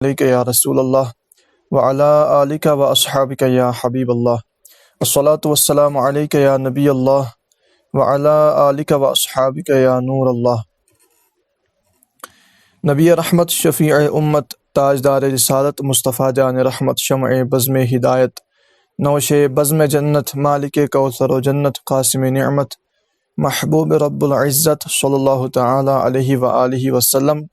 علیک یا رسول اللہ وعلی آلک و اصحابک یا حبیب اللہ والصلاة والسلام علیک یا نبی اللہ وعلی آلک و اصحابک یا نور اللہ۔ نبی رحمت، شفیع امت، تاجدار رسالت، مصطفیٰ جان رحمت، شمع بزم ہدایت، نوش بزم جنت، مالک کوثر و جنت، قاسم نعمت، محبوب رب العزت صلی اللہ تعالی علیہ وآلہ وسلم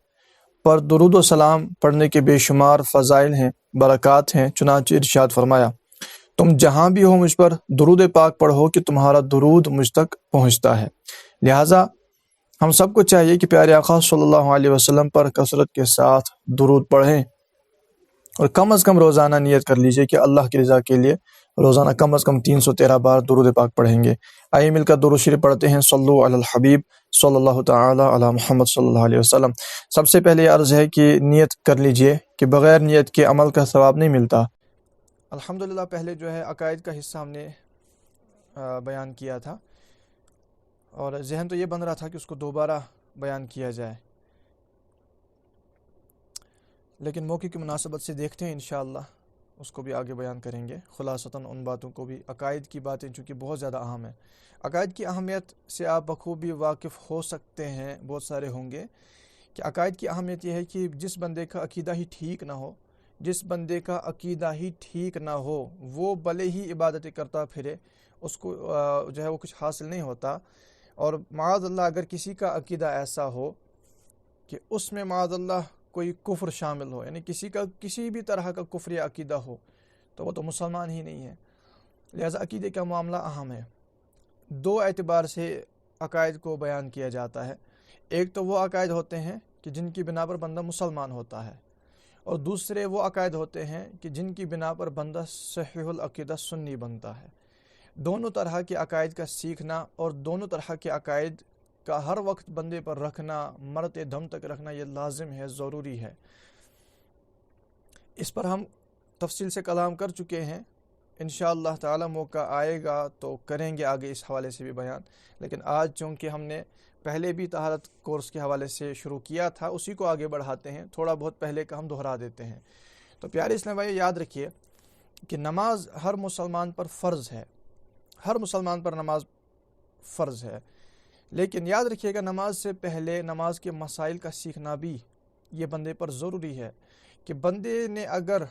پر درود و سلام پڑھنے کے بے شمار فضائل ہیں، برکات ہیں۔ چنانچہ ارشاد فرمایا، تم جہاں بھی ہو مجھ پر درود پاک پڑھو کہ تمہارا درود مجھ تک پہنچتا ہے۔ لہٰذا ہم سب کو چاہیے کہ پیارے آقا صلی اللہ علیہ وسلم پر کثرت کے ساتھ درود پڑھیں، اور کم از کم روزانہ نیت کر لیجئے کہ اللہ کی رضا کے لیے روزانہ کم از کم 313 بار درود پاک پڑھیں گے۔ آئیے مل کر درود شریف پڑھتے ہیں۔ صلو علی الحبیب صلی اللہ تعالی علی محمد صلی اللہ علیہ وسلم۔ سب سے پہلے عرض ہے کہ نیت کر لیجئے کہ بغیر نیت کے عمل کا ثواب نہیں ملتا۔ الحمدللہ پہلے جو ہے عقائد کا حصہ ہم نے بیان کیا تھا، اور ذہن تو یہ بن رہا تھا کہ اس کو دوبارہ بیان کیا جائے، لیکن موقع کی مناسبت سے دیکھتے ہیں انشاءاللہ اس کو بھی آگے بیان کریں گے، خلاصتاً ان باتوں کو بھی۔ عقائد کی باتیں چونکہ بہت زیادہ اہم ہیں، عقائد کی اہمیت سے آپ بخوبی واقف ہو سکتے ہیں، بہت سارے ہوں گے کہ عقائد کی اہمیت یہ ہے کہ جس بندے کا عقیدہ ہی ٹھیک نہ ہو، جس بندے کا عقیدہ ہی ٹھیک نہ ہو، وہ بھلے ہی عبادتیں کرتا پھرے، اس کو جو ہے وہ کچھ حاصل نہیں ہوتا۔ اور معاذ اللہ اگر کسی کا عقیدہ ایسا ہو کہ اس میں معاذ اللہ کوئی کفر شامل ہو، یعنی کسی کا کسی بھی طرح کا کفری عقیدہ ہو، تو وہ تو مسلمان ہی نہیں ہے۔ لہذا عقیدے کا معاملہ اہم ہے۔ دو اعتبار سے عقائد کو بیان کیا جاتا ہے۔ ایک تو وہ عقائد ہوتے ہیں کہ جن کی بنا پر بندہ مسلمان ہوتا ہے، اور دوسرے وہ عقائد ہوتے ہیں کہ جن کی بنا پر بندہ صحیح العقیدہ سنی بنتا ہے۔ دونوں طرح کے عقائد کا سیکھنا اور دونوں طرح کے عقائد کا ہر وقت بندے پر رکھنا، مرتے دم تک رکھنا، یہ لازم ہے، ضروری ہے۔ اس پر ہم تفصیل سے کلام کر چکے ہیں، انشاءاللہ تعالی موقع آئے گا تو کریں گے آگے اس حوالے سے بھی بیان، لیکن آج چونکہ ہم نے پہلے بھی طہارت کورس کے حوالے سے شروع کیا تھا، اسی کو آگے بڑھاتے ہیں، تھوڑا بہت پہلے کا ہم دہرا دیتے ہیں۔ تو پیارے اسلام بھائی یاد رکھیے کہ نماز ہر مسلمان پر فرض ہے، ہر مسلمان پر نماز فرض ہے، لیکن یاد رکھیے گا نماز سے پہلے نماز کے مسائل کا سیکھنا بھی یہ بندے پر ضروری ہے، کہ بندے نے اگر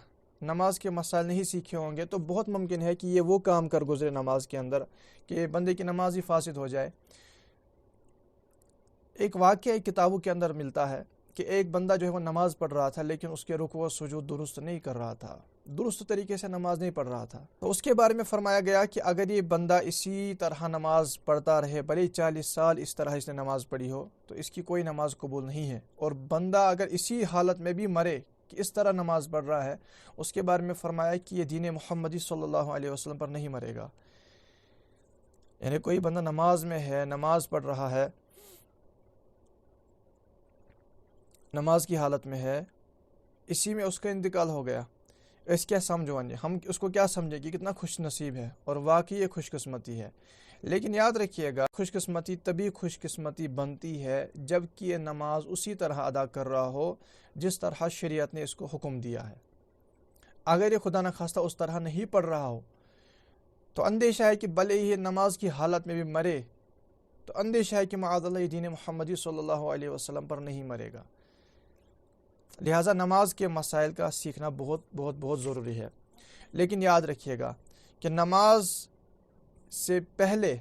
نماز کے مسائل نہیں سیکھے ہوں گے تو بہت ممکن ہے کہ یہ وہ کام کر گزرے نماز کے اندر کہ بندے کی نماز ہی فاسد ہو جائے۔ ایک واقعہ ایک کتابوں کے اندر ملتا ہے کہ ایک بندہ جو ہے وہ نماز پڑھ رہا تھا، لیکن اس کے رکوع و سجود درست نہیں کر رہا تھا، درست طریقے سے نماز نہیں پڑھ رہا تھا۔ تو اس کے بارے میں فرمایا گیا کہ اگر یہ بندہ اسی طرح نماز پڑھتا رہے، بھلے 40 سال اس طرح اس نے نماز پڑھی ہو، تو اس کی کوئی نماز قبول نہیں ہے۔ اور بندہ اگر اسی حالت میں بھی مرے کہ اس طرح نماز پڑھ رہا ہے، اس کے بارے میں فرمایا کہ یہ دین محمدی صلی اللہ علیہ وسلم پر نہیں مرے گا۔ یعنی کوئی بندہ نماز میں ہے، نماز پڑھ رہا ہے، نماز کی حالت میں ہے، اسی میں اس کا انتقال ہو گیا، اس کیا سمجھو ہم اس کو کیا سمجھے کہ کتنا خوش نصیب ہے، اور واقعی یہ خوش قسمتی ہے۔ لیکن یاد رکھیے گا خوش قسمتی تبھی خوش قسمتی بنتی ہے جب کہ یہ نماز اسی طرح ادا کر رہا ہو جس طرح شریعت نے اس کو حکم دیا ہے۔ اگر یہ خدا نخواستہ اس طرح نہیں پڑھ رہا ہو تو اندیشہ ہے کہ بھلے ہی نماز کی حالت میں بھی مرے تو اندیشہ ہے کہ معاذ اللہ یہ دین محمدی صلی اللہ علیہ وسلم پر نہیں مرے گا۔ لہٰذا نماز کے مسائل کا سیکھنا بہت بہت بہت ضروری ہے۔ لیکن یاد رکھیے گا کہ نماز سے پہلے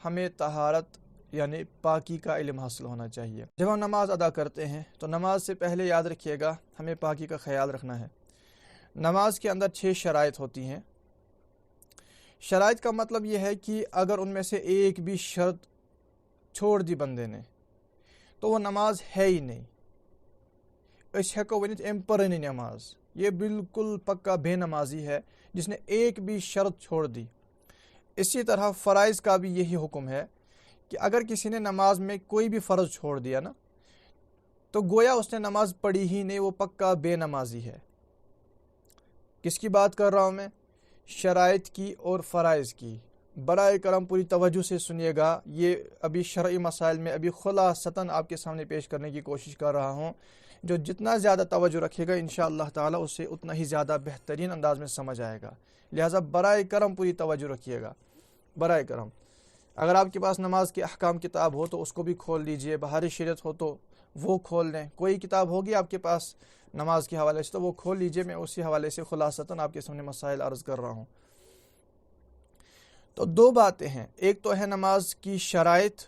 ہمیں طہارت یعنی پاکی کا علم حاصل ہونا چاہیے۔ جب ہم نماز ادا کرتے ہیں تو نماز سے پہلے یاد رکھیے گا ہمیں پاکی کا خیال رکھنا ہے۔ نماز کے اندر 6 شرائط ہوتی ہیں۔ شرائط کا مطلب یہ ہے کہ اگر ان میں سے ایک بھی شرط چھوڑ دی بندے نے تو وہ نماز ہے ہی نہیں۔ اس ہیکو ونت ام پرنی نماز، یہ بالکل پکا بے نمازی ہے جس نے ایک بھی شرط چھوڑ دی۔ اسی طرح فرائض کا بھی یہی حکم ہے کہ اگر کسی نے نماز میں کوئی بھی فرض چھوڑ دیا نا تو گویا اس نے نماز پڑھی ہی نہیں، وہ پکا بے نمازی ہے۔ کس کی بات کر رہا ہوں میں؟ شرائط کی اور فرائض کی۔ برائے کرم پوری توجہ سے سنیے گا، یہ ابھی شرعی مسائل میں ابھی خلاصتاً آپ کے سامنے پیش کرنے کی کوشش کر رہا ہوں، جو جتنا زیادہ توجہ رکھے گا انشاءاللہ تعالیٰ اسے اتنا ہی زیادہ بہترین انداز میں سمجھ آئے گا. لہٰذا برائے کرم پوری توجہ رکھیے گا، برائے کرم. اگر آپ کے پاس نماز کے احکام کتاب ہو تو اس کو بھی کھول لیجئے، بہار شریعت ہو تو وہ کھول لیں، کوئی کتاب ہوگی آپ کے پاس نماز کے حوالے سے تو وہ کھول لیجئے. میں اسی حوالے سے خلاصتاً آپ کے سامنے مسائل عرض کر رہا ہوں. تو دو باتیں ہیں، ایک تو ہے نماز کی شرائط،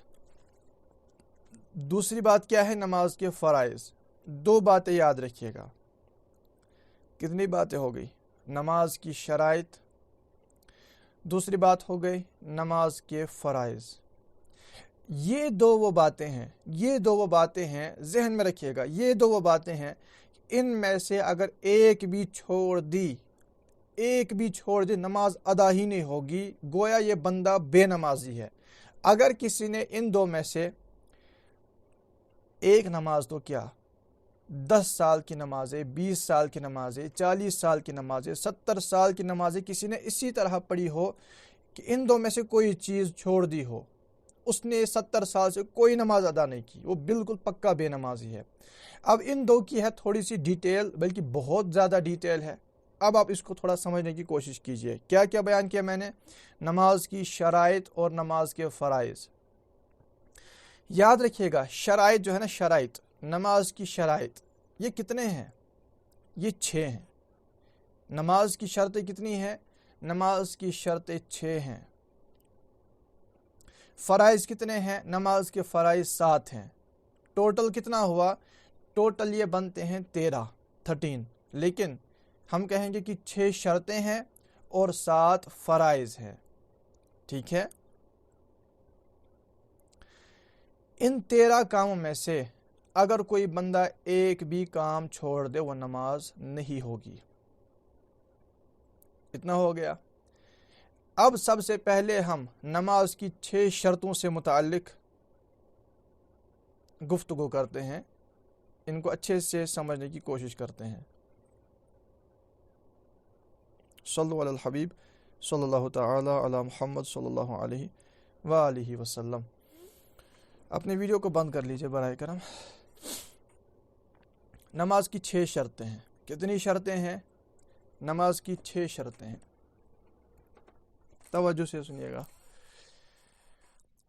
دوسری بات کیا ہے؟ نماز کے فرائض. دو باتیں یاد رکھیے گا. کتنی باتیں ہو گئی؟ نماز کی شرائط، دوسری بات ہو گئی نماز کے فرائض. یہ دو وہ باتیں ہیں ذہن میں رکھیے گا. یہ دو وہ باتیں ہیں، ان میں سے اگر ایک بھی چھوڑ دی نماز ادا ہی نہیں ہوگی، گویا یہ بندہ بے نمازی ہے. اگر کسی نے ان دو میں سے ایک نماز تو کیا 10 سال کی نمازیں، 20 سال کی نمازیں، 40 سال کی نمازیں، 70 سال کی نمازیں کسی نے اسی طرح پڑھی ہو کہ ان دو میں سے کوئی چیز چھوڑ دی ہو، اس نے 70 سال سے کوئی نماز ادا نہیں کی، وہ بالکل پکا بے نمازی ہے. اب ان دو کی ہے تھوڑی سی ڈیٹیل، بلکہ بہت زیادہ ڈیٹیل ہے. اب آپ اس کو تھوڑا سمجھنے کی کوشش کیجئے. کیا کیا بیان کیا میں نے؟ نماز کی شرائط اور نماز کے فرائض. یاد رکھیے گا شرائط جو ہے نا، شرائط، نماز کی شرائط یہ کتنے ہیں؟ یہ 6 ہیں. نماز کی شرطیں کتنی ہیں؟ نماز کی شرطیں 6 ہیں. فرائض کتنے ہیں؟ نماز کے فرائض 7 ہیں. ٹوٹل کتنا ہوا؟ ٹوٹل یہ بنتے ہیں 13. لیکن ہم کہیں گے کہ 6 شرطیں ہیں اور 7 فرائض ہیں. ٹھیک ہے؟ ان 13 کاموں میں سے اگر کوئی بندہ ایک بھی کام چھوڑ دے وہ نماز نہیں ہوگی. اتنا ہو گیا. اب سب سے پہلے ہم نماز کی 6 شرطوں سے متعلق گفتگو کرتے ہیں، ان کو اچھے سے سمجھنے کی کوشش کرتے ہیں. صلو علی الحبیب صلی اللہ تعالی علی محمد صلی اللہ علیہ وآلہ وسلم. اپنے ویڈیو کو بند کر لیجئے برائے کرم. نماز کی 6 شرطیں ہیں. کتنی شرطیں ہیں؟ نماز کی 6 شرطیں ہیں. توجہ سے سنیے گا.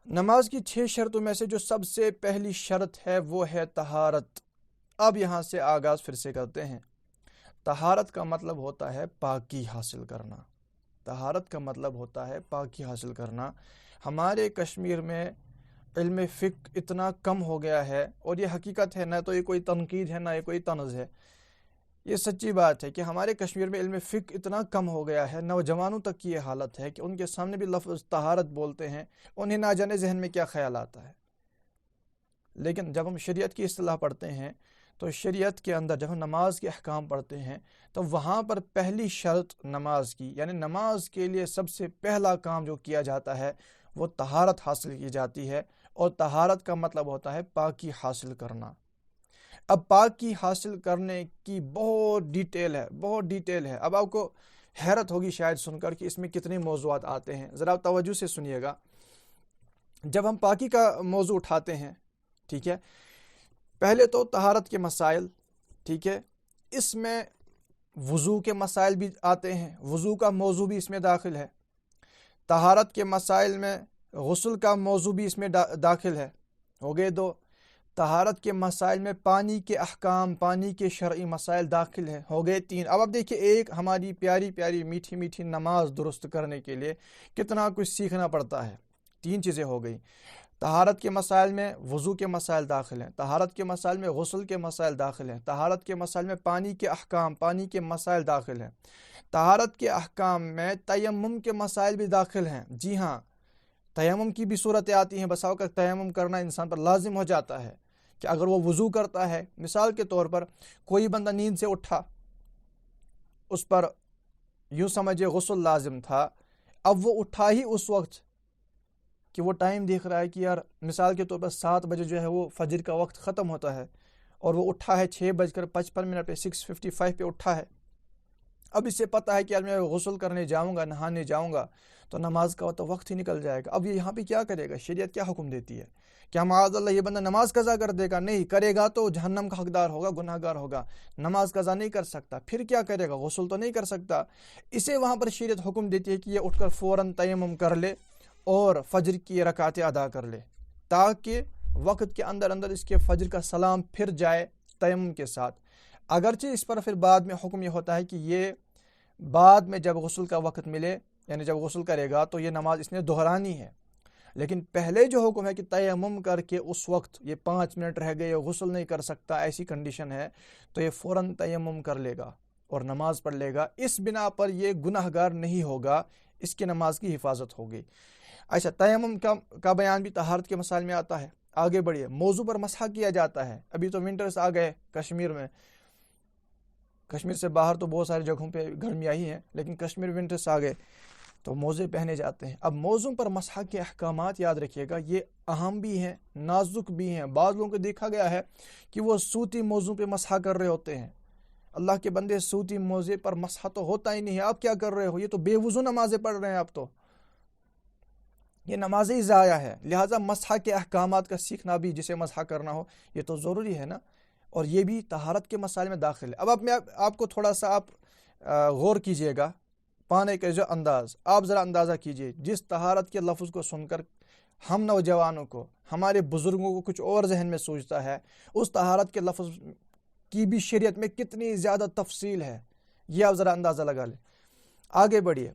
نماز کی 6 شرطوں میں سے جو سب سے پہلی شرط ہے وہ ہے طہارت. اب یہاں سے آغاز پھر سے کرتے ہیں. طہارت کا مطلب ہوتا ہے پاکی حاصل کرنا. طہارت کا مطلب ہوتا ہے پاکی حاصل کرنا. ہمارے کشمیر میں علم فقہ اتنا کم ہو گیا ہے، اور یہ حقیقت ہے، نہ تو یہ کوئی تنقید ہے نہ یہ کوئی طنز ہے. یہ سچی بات ہے کہ ہمارے کشمیر میں علم فقہ اتنا کم ہو گیا ہے، نوجوانوں تک کی یہ حالت ہے کہ ان کے سامنے بھی لفظ طہارت بولتے ہیں انہیں نہ جانے ذہن میں کیا خیال آتا ہے. لیکن جب ہم شریعت کی اصطلاح پڑھتے ہیں تو شریعت کے اندر جب ہم نماز کے احکام پڑھتے ہیں تو وہاں پر پہلی شرط نماز کی، یعنی نماز کے لیے سب سے پہلا کام جو کیا جاتا ہے وہ طہارت حاصل کی جاتی ہے. اور طہارت کا مطلب ہوتا ہے پاکی حاصل کرنا. اب پاکی حاصل کرنے کی بہت ڈیٹیل ہے. اب آپ کو حیرت ہوگی شاید سن کر کہ اس میں کتنے موضوعات آتے ہیں. ذرا توجہ سے سنیے گا. جب ہم پاکی کا موضوع اٹھاتے ہیں، ٹھیک ہے، پہلے تو طہارت کے مسائل، ٹھیک ہے، اس میں وضو کے مسائل بھی آتے ہیں، وضو کا موضوع بھی اس میں داخل ہے. طہارت کے مسائل میں غسل کا موضوع بھی اس میں داخل ہے. ہو گئے 2. طہارت کے مسائل میں پانی کے احکام، پانی کے شرعی مسائل داخل ہیں. ہو گئے 3. اب آپ دیکھیے ایک ہماری پیاری پیاری میٹھی میٹھی نماز درست کرنے کے لیے کتنا کچھ سیکھنا پڑتا ہے. 3 چیزیں ہو گئی. طہارت کے مسائل میں وضو کے مسائل داخل ہیں، طہارت کے مسائل میں غسل کے مسائل داخل ہیں، طہارت کے مسائل میں پانی کے احکام، پانی کے مسائل داخل ہیں، طہارت کے احکام میں تیمم کے مسائل بھی داخل ہیں. جی ہاں، تیمم کی بھی صورتیں آتی ہیں. بسا اوقات تیمم کرنا انسان پر لازم ہو جاتا ہے کہ اگر وہ وضو کرتا ہے، مثال کے طور پر کوئی بندہ نیند سے اٹھا، اس پر یوں سمجھے غسل لازم تھا، اب وہ اٹھا ہی اس وقت کہ وہ ٹائم دیکھ رہا ہے کہ یار مثال کے طور پر 7 بجے جو ہے وہ فجر کا وقت ختم ہوتا ہے، اور وہ اٹھا ہے 6:55 پہ، 6:55 پہ اٹھا ہے. اب اسے پتہ ہے کہ میں غسل کرنے جاؤں گا، نہانے جاؤں گا تو نماز کا تو وقت ہی نکل جائے گا. اب یہ یہاں پہ کیا کرے گا؟ شریعت کیا حکم دیتی ہے؟ کیا معاذ اللہ یہ بندہ نماز قضا کر دے گا؟ نہیں کرے گا تو جہنم کا حقدار ہوگا، گناہ گار ہوگا. نماز قضا نہیں کر سکتا، پھر کیا کرے گا؟ غسل تو نہیں کر سکتا. اسے وہاں پر شریعت حکم دیتی ہے کہ یہ اٹھ کر فوراً تیمم کر لے اور فجر کی رکعتیں ادا کر لے، تاکہ وقت کے اندر اندر اس کے فجر کا سلام پھر جائے تیمم کے ساتھ. اگرچہ اس پر پھر بعد میں حکم یہ ہوتا ہے کہ یہ بعد میں جب غسل کا وقت ملے، یعنی جب غسل کرے گا تو یہ نماز اس نے دہرانی ہے. لیکن پہلے جو حکم ہے کہ تیمم کر کے اس وقت یہ 5 منٹ رہ گئے غسل نہیں کر سکتا، ایسی کنڈیشن ہے، تو یہ فوراً تیمم کر لے گا اور نماز پڑھ لے گا. اس بنا پر یہ گناہ گار نہیں ہوگا، اس کی نماز کی حفاظت ہوگی. اچھا، تیمم کا بیان بھی طہارت کے مسائل میں آتا ہے. آگے بڑھیے. موضوع پر مسح کیا جاتا ہے. ابھی تو ونٹرز آ گئے کشمیر میں، کشمیر سے باہر تو بہت ساری جگہوں پہ گرمیاں ہی ہیں، لیکن کشمیر ونٹرز آ گئے تو موزے پہنے جاتے ہیں. اب موزوں پر مسح کے احکامات یاد رکھیے گا، یہ اہم بھی ہیں، نازک بھی ہیں. بعض لوگوں کو دیکھا گیا ہے کہ وہ سوتی موزوں پہ مسح کر رہے ہوتے ہیں. اللہ کے بندے، سوتی موزے پر مسح تو ہوتا ہی نہیں ہے، آپ کیا کر رہے ہو؟ یہ تو بے وضو نمازیں پڑھ رہے ہیں آپ، تو یہ نمازیں ہی ضائع ہے. لہٰذا مسح کے احکامات کا سیکھنا بھی، جسے مسح کرنا ہو، یہ تو ضروری ہے نا، اور یہ بھی طہارت کے مسائل میں داخل ہے. اب میں آپ کو تھوڑا سا آپ غور کیجئے گا پانے کے جو انداز، آپ ذرا اندازہ کیجئے. جس طہارت کے لفظ کو سن کر ہم نوجوانوں کو، ہمارے بزرگوں کو کچھ اور ذہن میں سوچتا ہے، اس طہارت کے لفظ کی بھی شریعت میں کتنی زیادہ تفصیل ہے، یہ آپ ذرا اندازہ لگا لیں. آگے بڑھیے.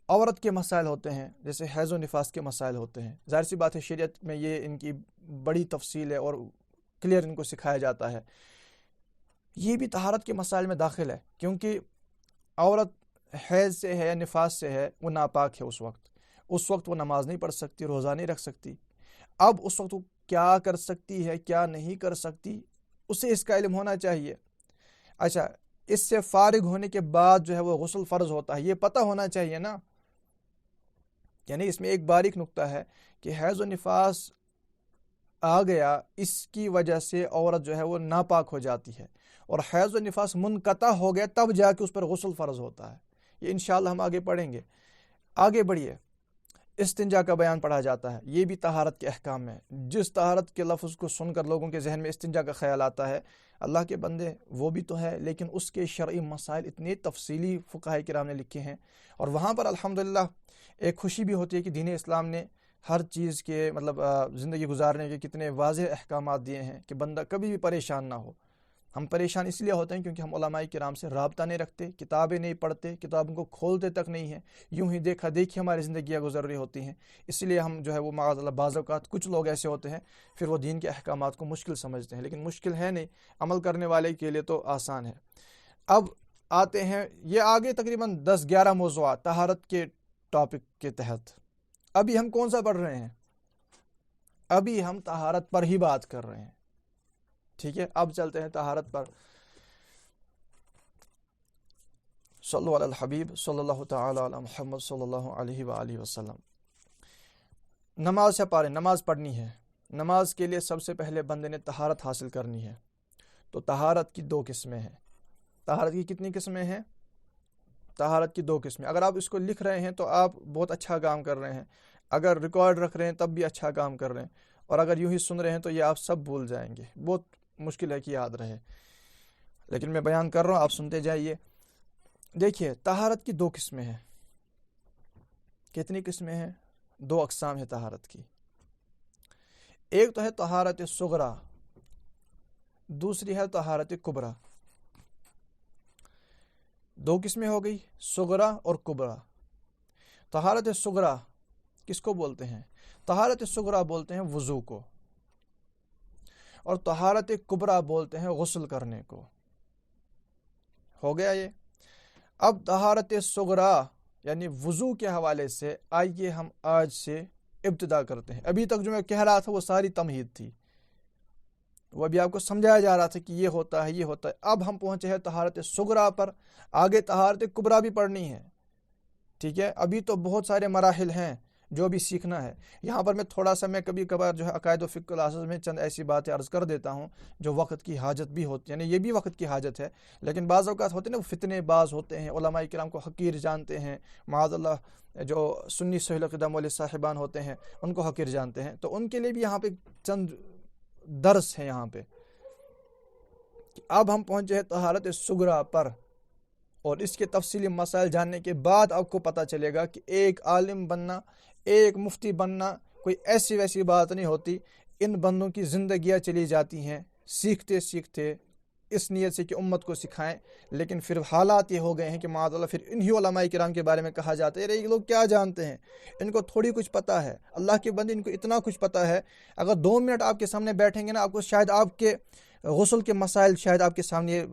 عورت کے مسائل ہوتے ہیں، جیسے حیض و نفاس کے مسائل ہوتے ہیں. ظاہر سی بات ہے شریعت میں یہ ان کی بڑی تفصیل ہے اور کلیئر ان کو سکھایا جاتا ہے. یہ بھی طہارت کے مسائل میں داخل ہے، کیونکہ عورت حیض سے ہے یا نفاس سے ہے، وہ ناپاک ہے. اس وقت وہ نماز نہیں پڑھ سکتی، روزہ نہیں رکھ سکتی. اب اس وقت وہ کیا کر سکتی ہے، کیا نہیں کر سکتی، اسے اس کا علم ہونا چاہیے. اچھا، اس سے فارغ ہونے کے بعد جو ہے وہ غسل فرض ہوتا ہے، یہ پتہ ہونا چاہیے نا. یعنی اس میں ایک باریک نقطہ ہے کہ حیض و نفاس آ گیا، اس کی وجہ سے عورت جو ہے وہ ناپاک ہو جاتی ہے، اور حیض و نفاس منقطع ہو گیا تب جا کے اس پر غسل فرض ہوتا ہے. یہ انشاءاللہ ہم آگے پڑھیں گے. آگے بڑھیے. استنجا کا بیان پڑھا جاتا ہے، یہ بھی طہارت کے احکام میں. جس طہارت کے لفظ کو سن کر لوگوں کے ذہن میں استنجا کا خیال آتا ہے، اللہ کے بندے وہ بھی تو ہے، لیکن اس کے شرعی مسائل اتنے تفصیلی فقہاء کرام نے لکھے ہیں، اور وہاں پر الحمدللہ ایک خوشی بھی ہوتی ہے کہ دین اسلام نے ہر چیز کے زندگی گزارنے کے کتنے واضح احکامات دیے ہیں کہ بندہ کبھی بھی پریشان نہ ہو. ہم پریشان اس لیے ہوتے ہیں کیونکہ ہم علماء کرام سے رابطہ نہیں رکھتے، کتابیں نہیں پڑھتے، کتابوں کو کھولتے تک نہیں ہیں، یوں ہی دیکھا دیکھی ہماری زندگیاں گزر رہی ہوتی ہیں. اس لیے ہم جو ہے وہ معاذ اللہ بعض اوقات کچھ لوگ ایسے ہوتے ہیں پھر وہ دین کے احکامات کو مشکل سمجھتے ہیں، لیکن مشکل ہے نہیں، عمل کرنے والے کے لیے تو آسان ہے. اب آتے ہیں یہ آگے تقریباً 10-11 موضوعات طہارت کے ٹاپک کے تحت. ابھی ہم کون سا پڑھ رہے ہیں؟ ابھی ہم طہارت پر ہی بات کر رہے ہیں، ٹھیک ہے. اب چلتے ہیں طہارت پر. صلو علی الحبیب صلی اللہ تعالی علی محمد صلی اللہ علیہ وآلہ وسلم. نماز سے پارے، نماز پڑھنی ہے. نماز کے لیے سب سے پہلے بندے نے طہارت حاصل کرنی ہے. تو طہارت کی 2 قسمیں ہیں. طہارت کی کتنی قسمیں ہیں؟ طہارت کی 2 قسمیں. اگر آپ اس کو لکھ رہے ہیں تو آپ بہت اچھا کام کر رہے ہیں، اگر ریکارڈ رکھ رہے ہیں تب بھی اچھا کام کر رہے ہیں، اور اگر یوں ہی سن رہے ہیں تو یہ آپ سب بھول جائیں گے. بہت مشکل ہے کہ یاد رہے، لیکن میں بیان کر رہا ہوں، آپ سنتے جائیے. دیکھیے، طہارت کی 2 قسمیں ہیں. کتنی قسمیں ہیں؟ 2 اقسام ہیں طہارت کی. ایک تو ہے طہارت صغریٰ، دوسری ہے طہارت کبریٰ. 2 قسمیں ہو گئی، صغریٰ اور کبریٰ. طہارت صغریٰ کس کو بولتے ہیں؟ طہارت صغریٰ بولتے ہیں وضو کو، اور طہارت کبریٰ بولتے ہیں غسل کرنے کو. ہو گیا یہ. اب طہارت صغریٰ یعنی وضو کے حوالے سے آئیے ہم آج سے ابتدا کرتے ہیں. ابھی تک جو میں کہہ رہا تھا وہ ساری تمہید تھی، وہ ابھی آپ کو سمجھایا جا رہا تھا کہ یہ ہوتا ہے، یہ ہوتا ہے. اب ہم پہنچے ہیں طہارت صغریٰ پر، آگے طہارت کبریٰ بھی پڑھنی ہے، ٹھیک ہے. ابھی تو بہت سارے مراحل ہیں جو بھی سیکھنا ہے. یہاں پر میں کبھی کبھار جو ہے عقائد و فقہ کلاسز میں چند ایسی باتیں عرض کر دیتا ہوں جو وقت کی حاجت بھی ہوتی ہے، یعنی یہ بھی وقت کی حاجت ہے، لیکن بعض اوقات ہوتے ہیں نا وہ فتنے باز ہوتے ہیں، علماء کرام کو حقیر جانتے ہیں، معاذ اللہ جو سنی صحیح القدم والے صاحبان ہوتے ہیں ان کو حقیر جانتے ہیں. تو ان کے لیے بھی یہاں پہ چند درس ہیں یہاں پہ. اب ہم پہنچے ہیں طہارت صغریٰ پر، اور اس کے تفصیلی مسائل جاننے کے بعد آپ کو پتہ چلے گا کہ ایک عالم بننا، ایک مفتی بننا کوئی ایسی ویسی بات نہیں ہوتی. ان بندوں کی زندگیاں چلی جاتی ہیں سیکھتے سیکھتے اس نیت سے کہ امت کو سکھائیں، لیکن پھر حالات یہ ہو گئے ہیں کہ معاذ اللہ پھر انہی علماء کرام کے بارے میں کہا جاتا ہے یہ لوگ کیا جانتے ہیں، ان کو تھوڑی کچھ پتہ ہے. اللہ کے بندے ان کو اتنا کچھ پتہ ہے، اگر 2 منٹ آپ کے سامنے بیٹھیں گے نا، آپ کو شاید آپ کے غسل کے مسائل شاید آپ کے سامنے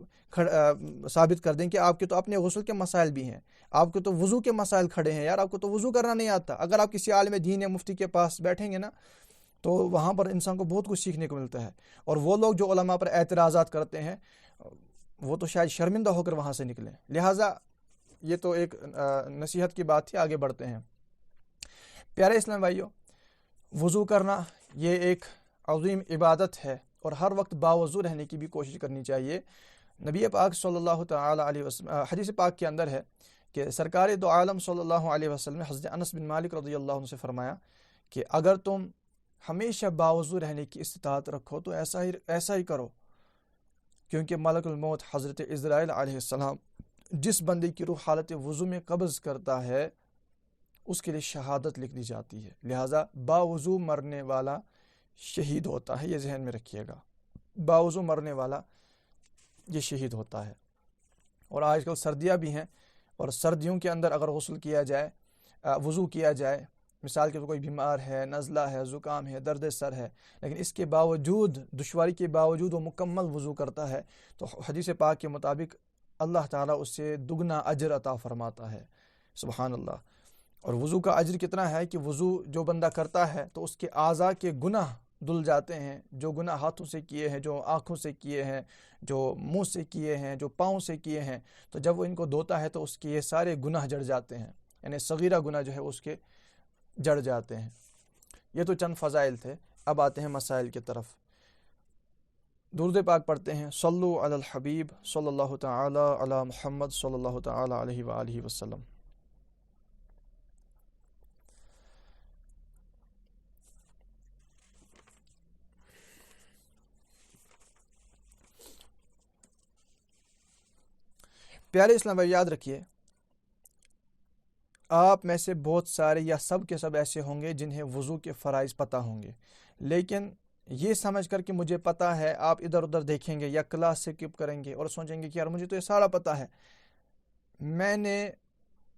ثابت کر دیں کہ آپ کے تو اپنے غسل کے مسائل بھی ہیں، آپ کے تو وضو کے مسائل کھڑے ہیں، یار آپ کو تو وضو کرنا نہیں آتا. اگر آپ کسی عالم دین یا مفتی کے پاس بیٹھیں گے نا تو وہاں پر انسان کو بہت کچھ سیکھنے کو ملتا ہے. اور وہ لوگ جو علماء پر اعتراضات کرتے ہیں وہ تو شاید شرمندہ ہو کر وہاں سے نکلیں. لہٰذا یہ تو ایک نصیحت کی بات تھی. آگے بڑھتے ہیں. پیارے اسلام بھائیو، وضو کرنا یہ ایک عظیم عبادت ہے اور ہر وقت باوضو رہنے کی بھی کوشش کرنی چاہیے. نبی پاک صلی اللہ تعالی علیہ وسلم حدیث پاک کے اندر ہے کہ سرکار دو عالم صلی اللہ علیہ وسلم نے حضرت انس بن مالک رضی اللہ عنہ سے فرمایا کہ اگر تم ہمیشہ باوضو رہنے کی استطاعت رکھو تو ایسا ہی کرو، کیونکہ ملک الموت حضرت عزرائیل علیہ السلام جس بندے کی روح حالت وضو میں قبض کرتا ہے اس کے لیے شہادت لکھ دی جاتی ہے. لہٰذا باوضو مرنے والا شہید ہوتا ہے، یہ ذہن میں رکھیے گا. باوضو مرنے والا یہ شہید ہوتا ہے. اور آج کل سردیاں بھی ہیں، اور سردیوں کے اندر اگر غسل کیا جائے، وضو کیا جائے، مثال کے طور کوئی بیمار ہے، نزلہ ہے، زکام ہے، درد سر ہے، لیکن اس کے باوجود، دشواری کے باوجود وہ مکمل وضو کرتا ہے تو حدیث پاک کے مطابق اللہ تعالیٰ اس سے دگنا اجر عطا فرماتا ہے. سبحان اللہ. اور وضو کا اجر کتنا ہے کہ وضو جو بندہ کرتا ہے تو اس کے اعضاء کے گناہ دھل جاتے ہیں، جو گناہ ہاتھوں سے کیے ہیں، جو آنکھوں سے کیے ہیں، جو منہ سے کیے ہیں، جو پاؤں سے کیے ہیں، تو جب وہ ان کو دھوتا ہے تو اس کے یہ سارے گناہ جڑ جاتے ہیں، یعنی صغیرہ گناہ جو ہے اس کے جڑ جاتے ہیں. یہ تو چند فضائل تھے. اب آتے ہیں مسائل کی طرف. درود پاک پڑھتے ہیں. صلو علی الحبیب صلی اللہ تعالی علی محمد صلی اللہ تعالی علیہ وآلہ وسلم. پیارے اسلام بھائی، یاد رکھیے آپ میں سے بہت سارے یا سب کے سب ایسے ہوں گے جنہیں وضو کے فرائض پتہ ہوں گے، لیکن یہ سمجھ کر کہ مجھے پتہ ہے آپ ادھر ادھر دیکھیں گے یا کلاس سے کپ کریں گے اور سوچیں گے کہ یار مجھے تو یہ سارا پتہ ہے. میں نے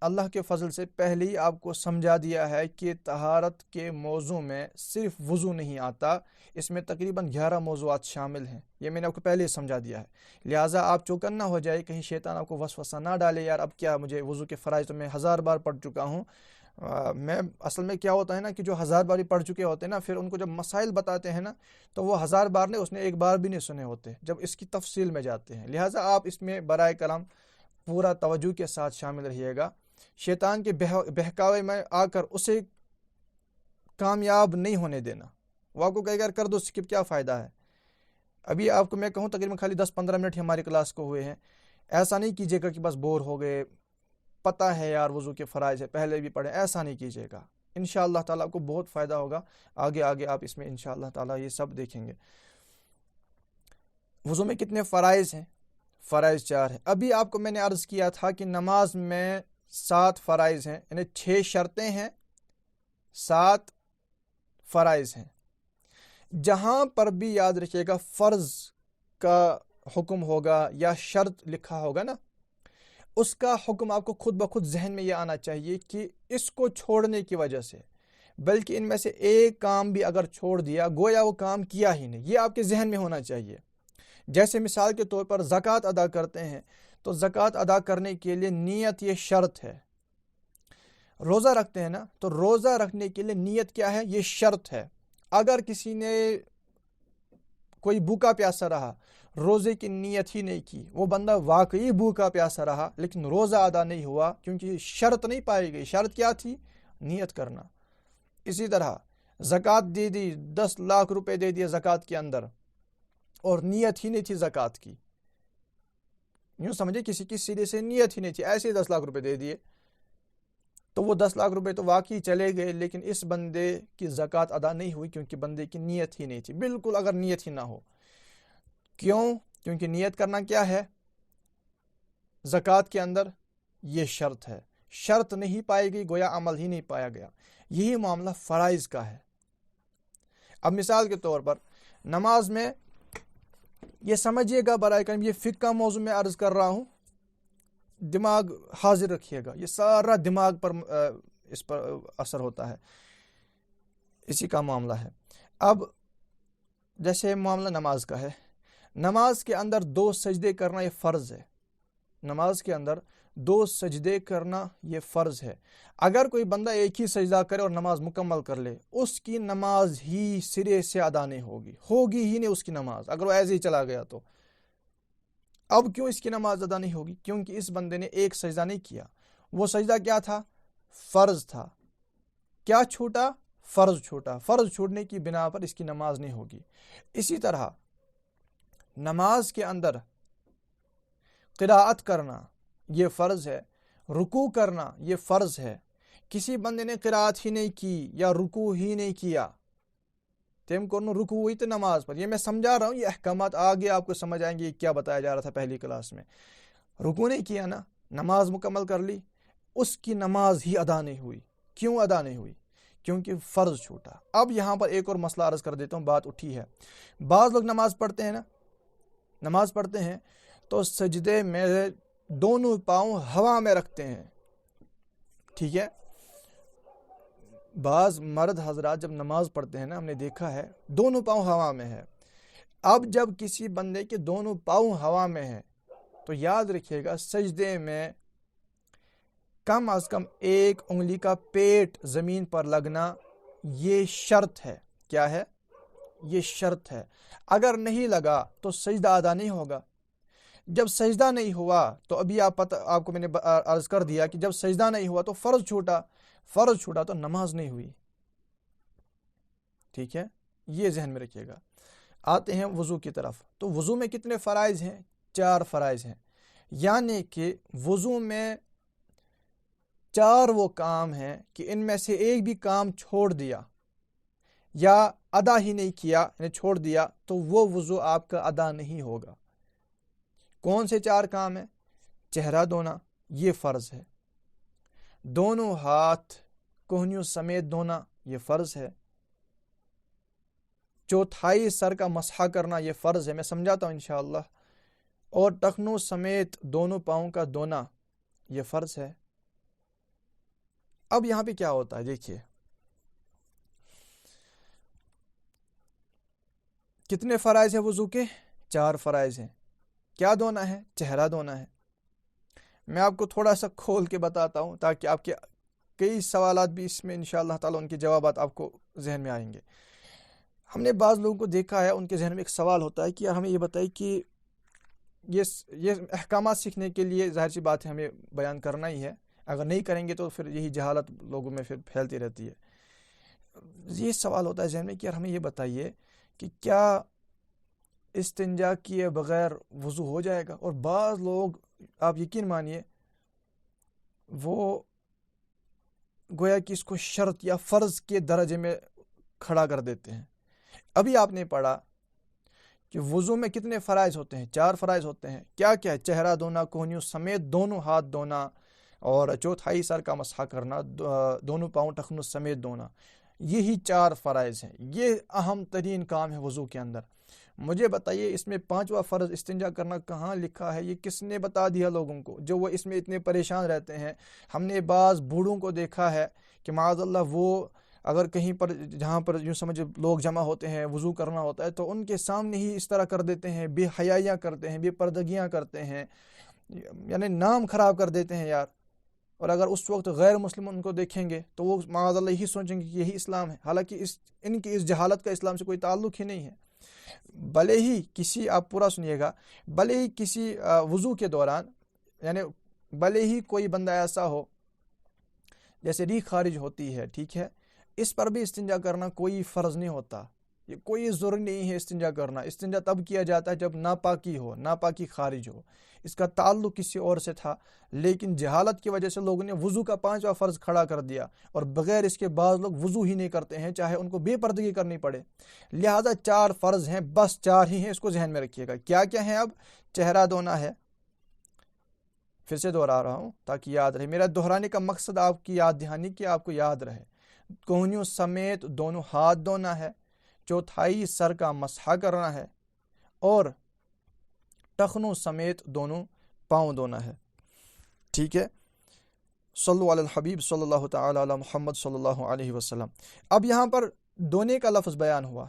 اللہ کے فضل سے پہلے ہی آپ کو سمجھا دیا ہے کہ طہارت کے موضوع میں صرف وضو نہیں آتا، اس میں تقریباً 11 موضوعات شامل ہیں. یہ میں نے آپ کو پہلے ہی سمجھا دیا ہے. لہٰذا آپ چوکن نہ ہو جائے، کہیں شیطان آپ کو وسوسہ نہ ڈالے یار اب کیا، مجھے وضو کے فرائض تو میں 1000 بار پڑھ چکا ہوں. میں اصل میں کیا ہوتا ہے نا کہ جو 1000 بار پڑھ چکے ہوتے ہیں نا، پھر ان کو جب مسائل بتاتے ہیں نا تو وہ 1000 بار نے اس نے ایک بار بھی نہیں سنے ہوتے جب اس کی تفصیل میں جاتے ہیں. لہٰذا آپ اس میں برائے کرم پورا توجہ کے ساتھ شامل رہیے گا. شیطان کے بہکاوے میں آ کر اسے کامیاب نہیں ہونے دینا. وہ آپ کو کہے گا کر دو سکپ، کیا فائدہ ہے. ابھی آپ کو میں کہوں تقریباً خالی 10-15 منٹ ہی ہماری کلاس کو ہوئے ہیں. ایسا نہیں کیجیے گا کہ بس بور ہو گئے، پتہ ہے یار وضو کے فرائض ہے پہلے بھی پڑھیں، ایسا نہیں کیجیے گا. انشاءاللہ تعالیٰ آپ کو بہت فائدہ ہوگا. آگے آپ اس میں انشاءاللہ تعالیٰ یہ سب دیکھیں گے. وضو میں کتنے فرائض ہیں؟ فرائض 4 ہیں. ابھی آپ کو میں نے عرض کیا تھا کہ نماز میں 7 فرائض ہیں، یعنی 6 شرطیں ہیں، 7 فرائض ہیں. جہاں پر بھی یاد رکھیے گا فرض کا حکم ہوگا یا شرط لکھا ہوگا نا، اس کا حکم آپ کو خود بخود ذہن میں یہ آنا چاہیے کہ اس کو چھوڑنے کی وجہ سے، بلکہ ان میں سے ایک کام بھی اگر چھوڑ دیا گویا وہ کام کیا ہی نہیں، یہ آپ کے ذہن میں ہونا چاہیے. جیسے مثال کے طور پر زکوٰۃ ادا کرتے ہیں تو زکوٰۃ ادا کرنے کے لیے نیت یہ شرط ہے. روزہ رکھتے ہیں نا تو روزہ رکھنے کے لیے نیت کیا ہے؟ یہ شرط ہے. اگر کسی نے کوئی بھوکا پیاسا رہا، روزے کی نیت ہی نہیں کی، وہ بندہ واقعی بھوکا پیاسا رہا لیکن روزہ ادا نہیں ہوا کیونکہ شرط نہیں پائی گئی. شرط کیا تھی؟ نیت کرنا. اسی طرح زکوٰۃ دے دی، 10 لاکھ روپے دے دیے زکوٰۃ کے اندر، اور نیت ہی نہیں تھی زکوٰۃ کی، یوں سمجھے کسی کی سرے سے نیت ہی نہیں تھی، ایسے ہی 10 لاکھ روپے دے دیے، تو وہ 10 لاکھ روپے تو واقعی چلے گئے، لیکن اس بندے کی زکوٰۃ ادا نہیں ہوئی کیونکہ بندے کی نیت ہی نہیں تھی، بالکل اگر نیت ہی نہ ہو۔ کیوں؟ کیونکہ نیت کرنا کیا ہے زکوٰۃ کے اندر؟ یہ شرط ہے، شرط نہیں پائی گئی گویا عمل ہی نہیں پایا گیا۔ یہی معاملہ فرائض کا ہے۔ اب مثال کے طور پر نماز میں، یہ سمجھیے گا برائے کرم، یہ فقہ کا موضوع میں عرض کر رہا ہوں، دماغ حاضر رکھیے گا، یہ سارا دماغ پر اس پر اثر ہوتا ہے، اسی کا معاملہ ہے۔ اب جیسے معاملہ نماز کا ہے، نماز کے اندر 2 سجدے کرنا یہ فرض ہے، نماز کے اندر 2 سجدے کرنا یہ فرض ہے۔ اگر کوئی بندہ ایک ہی سجدہ کرے اور نماز مکمل کر لے، اس کی نماز ہی سرے سے ادا نہیں ہوگی ہی نہیں اس کی نماز، اگر وہ ایسے ہی چلا گیا تو۔ اب کیوں اس کی نماز ادا نہیں ہوگی؟ کیونکہ اس بندے نے ایک سجدہ نہیں کیا۔ وہ سجدہ کیا تھا؟ فرض تھا۔ کیا چھوٹا؟ فرض چھوٹا۔ فرض چھوٹنے کی بنا پر اس کی نماز نہیں ہوگی۔ اسی طرح نماز کے اندر قراءت کرنا یہ فرض ہے، رکوع کرنا یہ فرض ہے۔ کسی بندے نے قراءت ہی نہیں کی یا رکوع ہی نہیں کیا، تم کو رکوع ہوئی تو نماز پر، یہ میں سمجھا رہا ہوں، یہ احکامات آگے آپ کو سمجھ آئیں گے، یہ کیا بتایا جا رہا تھا پہلی کلاس میں۔ رکوع نہیں کیا نا، نماز مکمل کر لی، اس کی نماز ہی ادا نہیں ہوئی۔ کیوں ادا نہیں ہوئی؟ کیونکہ فرض چھوٹا۔ اب یہاں پر ایک اور مسئلہ عرض کر دیتا ہوں، بات اٹھی ہے۔ بعض لوگ نماز پڑھتے ہیں نا، نماز پڑھتے ہیں تو سجدے میں دونوں پاؤں ہوا میں رکھتے ہیں، ٹھیک ہے؟ بعض مرد حضرات جب نماز پڑھتے ہیں نا، ہم نے دیکھا ہے دونوں پاؤں ہوا میں ہے۔ اب جب کسی بندے کے دونوں پاؤں ہوا میں ہے تو یاد رکھیے گا سجدے میں کم از کم ایک انگلی کا پیٹ زمین پر لگنا یہ شرط ہے۔ کیا ہے؟ یہ شرط ہے۔ اگر نہیں لگا تو سجدہ ادا نہیں ہوگا۔ جب سجدہ نہیں ہوا تو ابھی آپ کو میں نے عرض کر دیا کہ جب سجدہ نہیں ہوا تو فرض چھوٹا تو نماز نہیں ہوئی، ٹھیک ہے؟ یہ ذہن میں رکھیے گا۔ آتے ہیں وضو کی طرف، تو وضو میں کتنے فرائض ہیں؟ 4 فرائض ہیں، یعنی کہ وضو میں 4 وہ کام ہیں کہ ان میں سے ایک بھی کام چھوڑ دیا یا ادا ہی نہیں کیا، یعنی چھوڑ دیا، تو وہ وضو آپ کا ادا نہیں ہوگا۔ کون سے 4 کام ہیں؟ چہرہ دھونا یہ فرض ہے، دونوں ہاتھ کوہنیوں سمیت دھونا یہ فرض ہے، چوتھائی سر کا مسح کرنا یہ فرض ہے، میں سمجھاتا ہوں انشاءاللہ، اور ٹخنوں سمیت دونوں پاؤں کا دھونا یہ فرض ہے۔ اب یہاں پہ کیا ہوتا ہے دیکھیے، کتنے فرائض ہیں وضو کے؟ 4 فرائض ہیں۔ کیا دھونا ہے؟ چہرہ دھونا ہے۔ میں آپ کو تھوڑا سا کھول کے بتاتا ہوں تاکہ آپ کے کئی سوالات بھی اس میں انشاءاللہ تعالیٰ ان کے جوابات آپ کو ذہن میں آئیں گے۔ ہم نے بعض لوگوں کو دیکھا ہے، ان کے ذہن میں ایک سوال ہوتا ہے کہ ہمیں یہ بتائیں کہ یہ احکامات سیکھنے کے لیے ظاہر سی بات ہے ہمیں بیان کرنا ہی ہے، اگر نہیں کریں گے تو پھر یہی جہالت لوگوں میں پھر پھیلتی رہتی ہے۔ یہ سوال ہوتا ہے ذہن میں کہ یار ہمیں یہ بتائیے کہ کیا استنجا کیے بغیر وضو ہو جائے گا؟ اور بعض لوگ آپ یقین مانیے وہ گویا کہ اس کو شرط یا فرض کے درجے میں کھڑا کر دیتے ہیں۔ ابھی آپ نے پڑھا کہ وضو میں کتنے فرائض ہوتے ہیں؟ 4 فرائض ہوتے ہیں۔ کیا کیا ہے؟ چہرہ دھونا، کوہنیوں سمیت دونوں ہاتھ دھونا، اور چوتھائی سر کا مسح کرنا، دونوں پاؤں ٹخنوں سمیت دھونا، یہی 4 فرائض ہیں۔ یہ اہم ترین کام ہے وضو کے اندر۔ مجھے بتائیے اس میں 5واں فرض استنجا کرنا کہاں لکھا ہے؟ یہ کس نے بتا دیا لوگوں کو جو وہ اس میں اتنے پریشان رہتے ہیں؟ ہم نے بعض بوڑھوں کو دیکھا ہے کہ معاذ اللہ وہ اگر کہیں پر جہاں پر یوں سمجھے لوگ جمع ہوتے ہیں وضو کرنا ہوتا ہے تو ان کے سامنے ہی اس طرح کر دیتے ہیں، بے حیائیاں کرتے ہیں، بے پردگیاں کرتے ہیں، یعنی نام خراب کر دیتے ہیں یار۔ اور اگر اس وقت غیر مسلم ان کو دیکھیں گے تو وہ معاذ اللہ یہی سوچیں گے کہ یہی اسلام ہے، حالانکہ ان کی اس جہالت کا اسلام سے کوئی تعلق ہی نہیں ہے۔ بھلے ہی کسی، آپ پورا سنیے گا، بھلے ہی کسی وضو کے دوران، یعنی بھلے ہی کوئی بندہ ایسا ہو جیسے ریح خارج ہوتی ہے، ٹھیک ہے، اس پر بھی استنجا کرنا کوئی فرض نہیں ہوتا، یہ کوئی ضروری نہیں ہے استنجا کرنا۔ استنجا تب کیا جاتا ہے جب ناپاکی ہو، ناپاکی خارج ہو، اس کا تعلق کسی اور سے تھا، لیکن جہالت کی وجہ سے لوگوں نے وضو کا 5واں فرض کھڑا کر دیا، اور بغیر اس کے بعض لوگ وضو ہی نہیں کرتے ہیں، چاہے ان کو بے پردگی کرنی پڑے۔ لہٰذا 4 فرض ہیں، بس 4 ہی ہیں، اس کو ذہن میں رکھیے گا۔ کیا کیا ہیں؟ اب چہرہ دھونا ہے، پھر سے دوہرا رہا ہوں تاکہ یاد رہے، میرا دہرانے کا مقصد آپ کی یاد دہانی کہ آپ کو یاد رہے۔ کوہنیوں سمیت دونوں ہاتھ دھونا ہے، چوتھائی سر کا مسح کرنا ہے، اور ٹخنوں سمیت دونوں پاؤں دھونا ہے۔ ٹھیک ہے، صلو علی الحبیب صلی اللہ تعالی علی محمد صلی اللہ علیہ وسلم۔ اب یہاں پر دھونے کا لفظ بیان ہوا،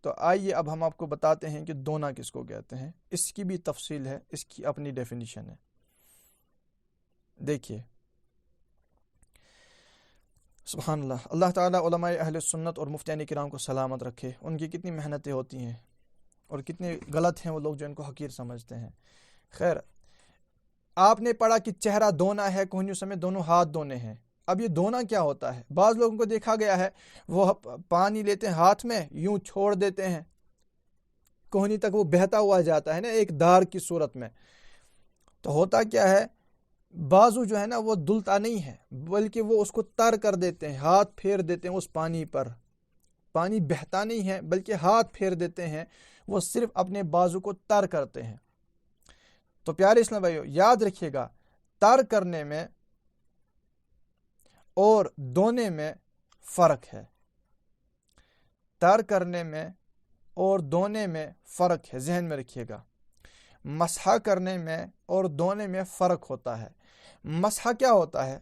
تو آئیے اب ہم آپ کو بتاتے ہیں کہ دھونا کس کو کہتے ہیں۔ اس کی بھی تفصیل ہے، اس کی اپنی ڈیفینیشن ہے۔ دیکھیے، سبحان اللہ، اللہ تعالیٰ علماء اہل سنت اور مفتیان کرام کو سلامت رکھے۔ ان کی کتنی محنتیں ہوتی ہیں اور کتنے غلط ہیں وہ لوگ جو ان کو حقیر سمجھتے ہیں۔ خیر، آپ نے پڑھا کہ چہرہ دھونا ہے، کوہنیوں سمیت دونوں ہاتھ دھونے ہیں۔ اب یہ دھونا کیا ہوتا ہے؟ بعض لوگوں کو دیکھا گیا ہے وہ پانی لیتے ہیں ہاتھ میں، یوں چھوڑ دیتے ہیں، کوہنی تک وہ بہتا ہوا جاتا ہے نا ایک دھار کی صورت میں۔ تو ہوتا کیا ہے، بازو جو ہے نا وہ دھلتا نہیں ہے، بلکہ وہ اس کو تر کر دیتے ہیں، ہاتھ پھیر دیتے ہیں اس پانی پر۔ پانی بہتا نہیں ہے بلکہ ہاتھ پھیر دیتے ہیں، وہ صرف اپنے بازو کو تر کرتے ہیں۔ تو پیارے اسلام بھائیو، یاد رکھیے گا، تر کرنے میں اور دھونے میں فرق ہے۔ تر کرنے میں اور دھونے میں فرق ہے، ذہن میں رکھیے گا۔ مسح کرنے میں اور دھونے میں فرق ہوتا ہے۔ مسح کیا ہوتا ہے؟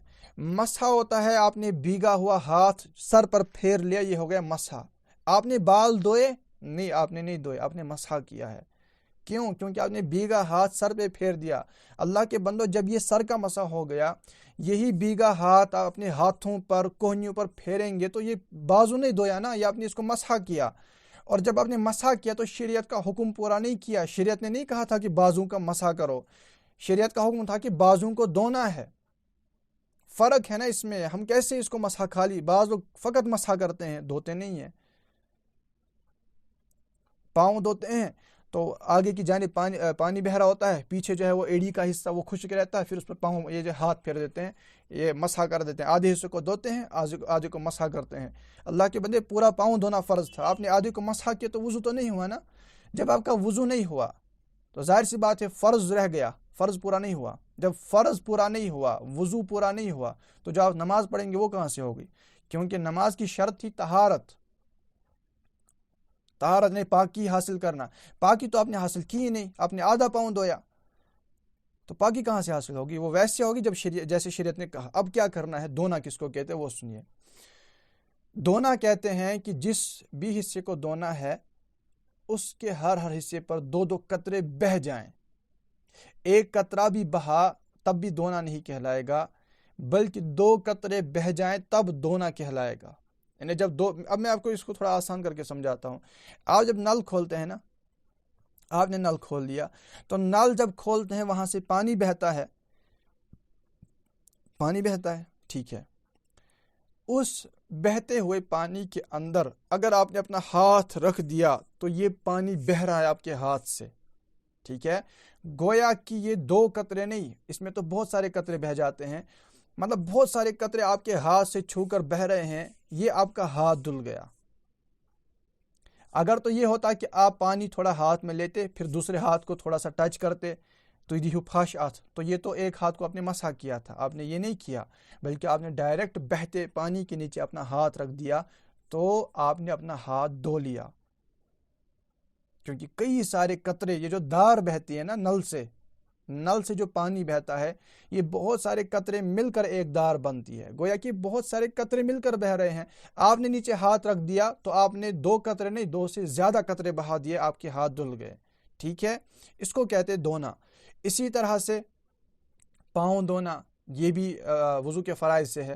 مسح ہوتا ہے آپ نے بھیگا ہوا ہاتھ سر پر پھیر لیا، یہ ہو گیا مسح۔ آپ نے بال دھوئے؟ نہیں، آپ نے نہیں دھوئے، آپ نے مسح کیا ہے۔ کیوں؟ کیونکہ آپ نے بھیگا ہاتھ سر پہ پھیر دیا۔ اللہ کے بندو، جب یہ سر کا مسح ہو گیا، یہی بھیگا ہاتھ آپ اپنے ہاتھوں پر، کوہنیوں پر پھیریں گے تو یہ بازو نہیں دھویا نا، یہ آپ نے اس کو مسح کیا۔ اور جب آپ نے مسح کیا تو شریعت کا حکم پورا نہیں کیا۔ شریعت نے نہیں کہا تھا کہ بازو کا مسح کرو، شریعت کا حکم تھا کہ بازو کو دھونا ہے۔ فرق ہے نا اس میں۔ ہم کیسے اس کو مسح خالی، بعض لوگ فقط مسح کرتے ہیں، دھوتے نہیں ہیں۔ پاؤں دھوتے ہیں تو آگے کی جانب پانی بہ رہا ہوتا ہے، پیچھے جو ہے وہ ایڑی کا حصہ وہ خشک رہتا ہے، پھر اس پر پاؤں یہ جو ہاتھ پھیر دیتے ہیں، یہ مسح کر دیتے ہیں۔ آدھے حصے کو دھوتے ہیں، آدھے کو مسح کرتے ہیں۔ اللہ کے بندے، پورا پاؤں دھونا فرض تھا، آپ نے آدھے کو مسح کیا تو وضو تو نہیں ہوا نا۔ جب آپ کا وضو نہیں ہوا تو ظاہر سی بات ہے فرض رہ گیا، فرض پورا نہیں ہوا۔ جب فرض پورا نہیں ہوا، وضو پورا نہیں ہوا، تو جو آپ نماز پڑھیں گے وہ کہاں سے ہوگی؟ کیونکہ نماز کی شرط تھی طہارت۔ طہارت نے پاکی حاصل کرنا، پاکی تو آپ نے حاصل کی ہی نہیں، آپ نے آدھا پاؤں دھویا، تو پاکی کہاں سے حاصل ہوگی؟ وہ ویسے ہوگی جب جیسے شریعت نے کہا۔ اب کیا کرنا ہے؟ دھونا کس کو کہتے ہیں وہ سنیے۔ دھونا کہتے ہیں کہ جس بھی حصے کو دھونا ہے اس کے ہر حصے پر 2 قطرے بہہ جائیں۔ ایک قطرہ بھی بہا تب بھی دھونا نہیں کہلائے گا، بلکہ 2 قطرے بہہ جائیں تب دھونا کہلائے گا۔ یعنی جب اب میں آپ کو اس کو تھوڑا آسان کر کے سمجھاتا ہوں۔ آپ جب نل کھولتے ہیں نا، آپ نے نل کھول دیا، تو نل جب کھولتے ہیں وہاں سے پانی بہتا ہے، پانی بہتا ہے، ٹھیک ہے۔ اس بہتے ہوئے پانی کے اندر اگر آپ نے اپنا ہاتھ رکھ دیا تو یہ پانی بہہ رہا ہے آپ کے ہاتھ سے، ٹھیک ہے۔ گویا کہ یہ 2 قطرے نہیں، اس میں تو بہت سارے قطرے بہہ جاتے ہیں، مطلب بہت سارے قطرے آپ کے ہاتھ سے چھو کر بہہ رہے ہیں، یہ آپ کا ہاتھ دھل گیا۔ اگر تو یہ ہوتا کہ آپ پانی تھوڑا ہاتھ میں لیتے، پھر دوسرے ہاتھ کو تھوڑا سا ٹچ کرتے تو یہ پھاش آت، تو یہ تو ایک ہاتھ کو آپ نے مسح کیا تھا، آپ نے یہ نہیں کیا، بلکہ آپ نے ڈائریکٹ بہتے پانی کے نیچے اپنا ہاتھ رکھ دیا، تو آپ نے اپنا ہاتھ دھو لیا۔ کیونکہ کئی سارے قطرے، یہ جو دھار بہتی ہے نا نل سے جو پانی بہتا ہے، یہ بہت سارے قطرے مل کر ایک دھار بنتی ہے، گویا کہ بہت سارے قطرے مل کر بہ رہے ہیں۔ آپ نے نیچے ہاتھ رکھ دیا تو آپ نے 2 قطرے نہیں، 2 سے زیادہ قطرے بہا دیے، آپ کے ہاتھ دھل گئے، ٹھیک ہے۔ اس کو کہتے ہیں دھونا۔ اسی طرح سے پاؤں دھونا، یہ بھی وضو کے فرائض سے ہے۔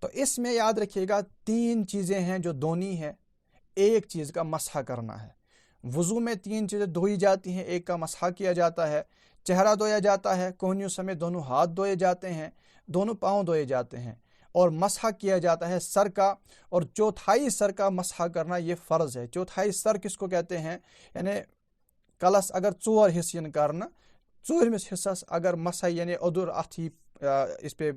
تو اس میں یاد رکھیے گا 3 چیزیں ہیں جو دھونی ہے، ایک چیز کا مسح کرنا ہے۔ وضو میں 3 چیزیں دھوئی جاتی ہیں، ایک کا مسح کیا جاتا ہے، چہرہ دھویا جاتا ہے، کوہنیوں سمیت دونوں ہاتھ دھوئے جاتے ہیں، دونوں پاؤں دھوئے جاتے ہیں، اور مسح کیا جاتا ہے سر کا، اور چوتھائی سر کا مسح کرنا یہ فرض ہے۔ چوتھائی سر کس کو کہتے ہیں؟ یعنی کلس اگر 4 حصہ کرنا، 4مس حصس اگر مسح یعنی ادر اتھی اس پہ